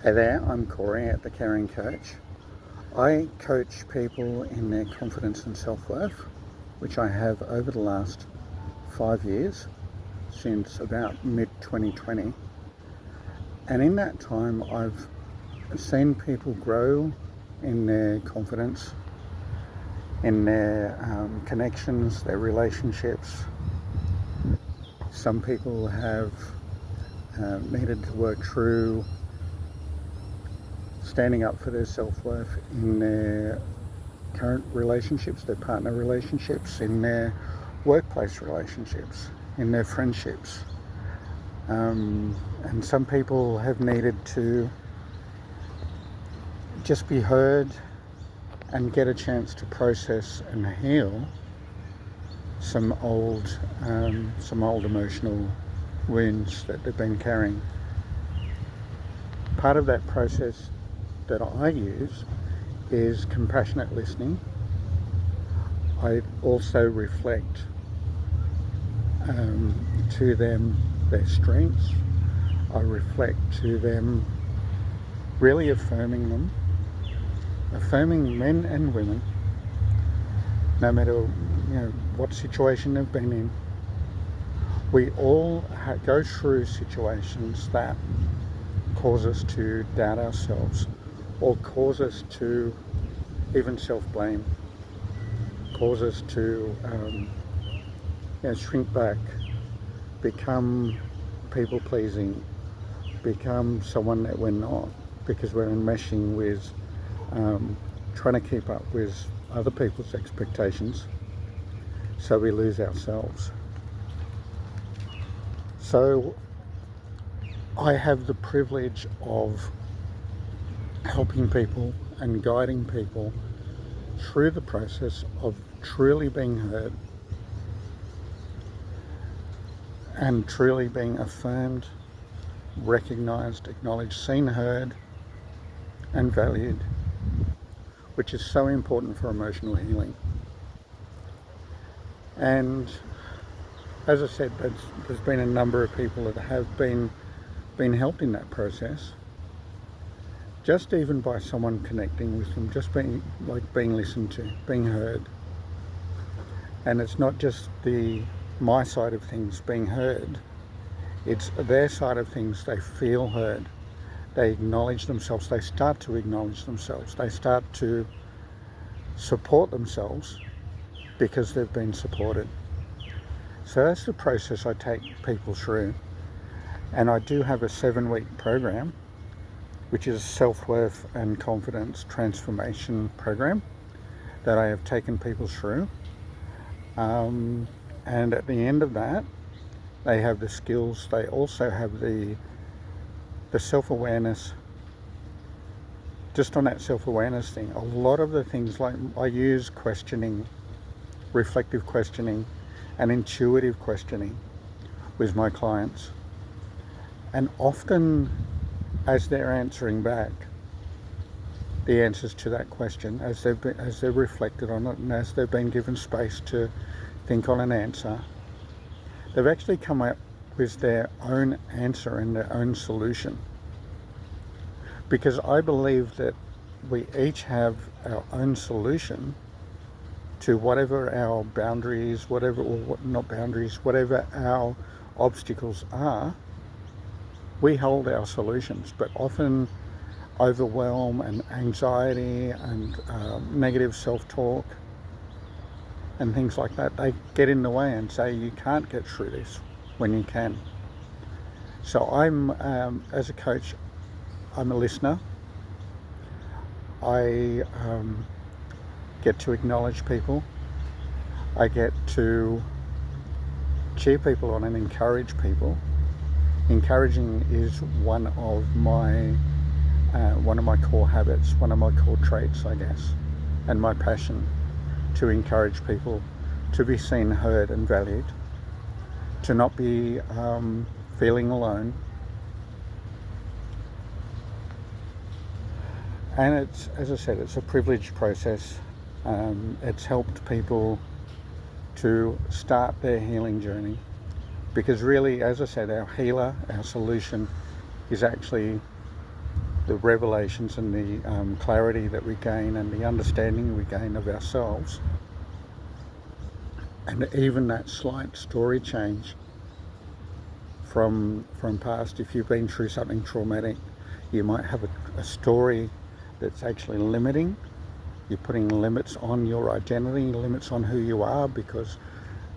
Hey there, I'm Corey at The Caring Coach. I coach people in their confidence and self-worth, which I have over the last 5 years, since about mid-2020. And in that time, I've seen people grow in their confidence, in their connections, their relationships. Some people have needed to work through standing up for their self-worth in their current relationships, their partner relationships, in their workplace relationships, in their friendships. And some people have needed to just be heard and get a chance to process and heal some old emotional wounds that they've been carrying. Part of that process that I use is compassionate listening. I also reflect to them their strengths. I reflect to them, really affirming them, affirming men and women, no matter what situation they've been in. We all go through situations that cause us to doubt ourselves, or cause us to even self-blame, cause us to shrink back, become people-pleasing, become someone that we're not, because we're enmeshing with trying to keep up with other people's expectations, so we lose ourselves. So I have the privilege of helping people and guiding people through the process of truly being heard and truly being affirmed, recognized, acknowledged, seen, heard, and valued, which is so important for emotional healing. And as I said, there's been a number of people that have been helped in that process, just even by someone connecting with them, just being listened to, being heard. And it's not just my side of things being heard, it's their side of things. They feel heard, they acknowledge themselves, they start to acknowledge themselves, they start to support themselves because they've been supported. So that's the process I take people through. And I do have a 7-week program, which is a self-worth and confidence transformation program that I have taken people through. And at the end of that, they have the skills. They also have the self-awareness. Just on that self-awareness thing, a lot of the things, like I use questioning, reflective questioning, and intuitive questioning with my clients. And often, as they're answering back the answers to that question, as they've reflected on it, and as they've been given space to think on an answer, they've actually come up with their own answer and their own solution. Because I believe that we each have our own solution to whatever our boundaries, whatever our obstacles are. We hold our solutions, but often overwhelm and anxiety and negative self-talk and things like that, they get in the way and say you can't get through this when you can. So I'm, as a coach, I'm a listener. I get to acknowledge people. I get to cheer people on and encourage people. Encouraging is one of my core habits, one of my core traits, I guess, and my passion, to encourage people to be seen, heard, and valued, to not be feeling alone. And it's, as I said, it's a privileged process. It's helped people to start their healing journey. Because really, as I said, our healer, our solution is actually the revelations and the clarity that we gain and the understanding we gain of ourselves, and even that slight story change from past. If you've been through something traumatic, you might have a story that's actually limiting. You're putting limits on your identity, limits on who you are, because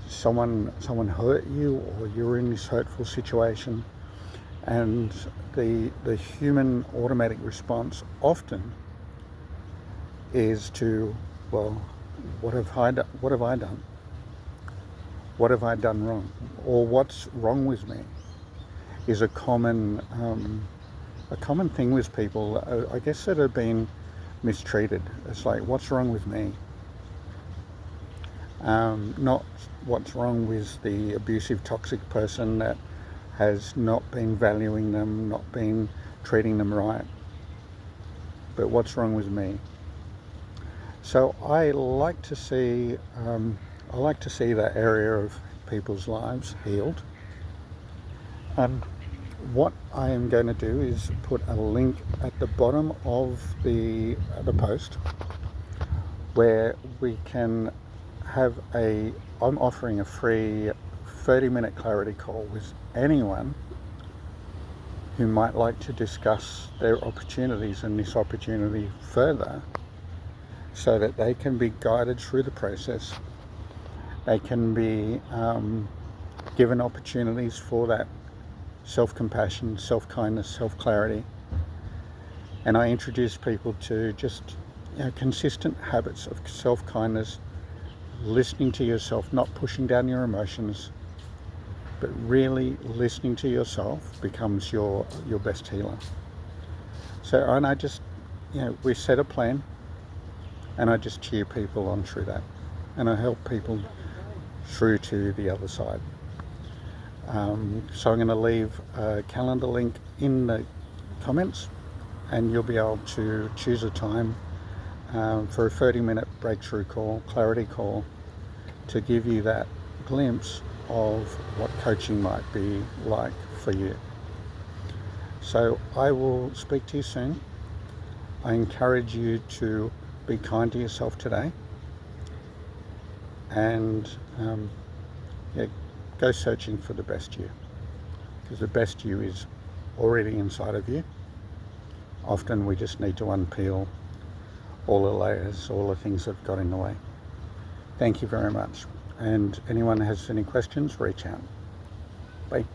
someone hurt you, or you're in this hurtful situation. And the human automatic response often is to, well, what have I done? What have I done? What have I done wrong? Or what's wrong with me? Is a common thing with people, I guess, that have been mistreated. It's like, what's wrong with me? Not what's wrong with the abusive, toxic person that has not been valuing them, not been treating them right, but what's wrong with me? So I like to see that area of people's lives healed. And what I am going to do is put a link at the bottom of the post where we can have I'm offering a free 30-minute clarity call with anyone who might like to discuss their opportunities and this opportunity further, so that they can be guided through the process. They can be given opportunities for that self-compassion, self-kindness, self-clarity. And I introduce people to just consistent habits of self-kindness, listening to yourself, not pushing down your emotions, but really listening to yourself becomes your best healer. So, and I just, we set a plan, and I just cheer people on through that, and I help people through to the other side. So I'm going to leave a calendar link in the comments, and you'll be able to choose a time for a 30-minute breakthrough call, clarity call, to give you that glimpse of what coaching might be like for you. So I will speak to you soon. I encourage you to be kind to yourself today, and go searching for the best you, because the best you is already inside of you. Often we just need to unpeel all the layers, all the things that have got in the way. Thank you very much. And anyone has any questions, reach out. Bye.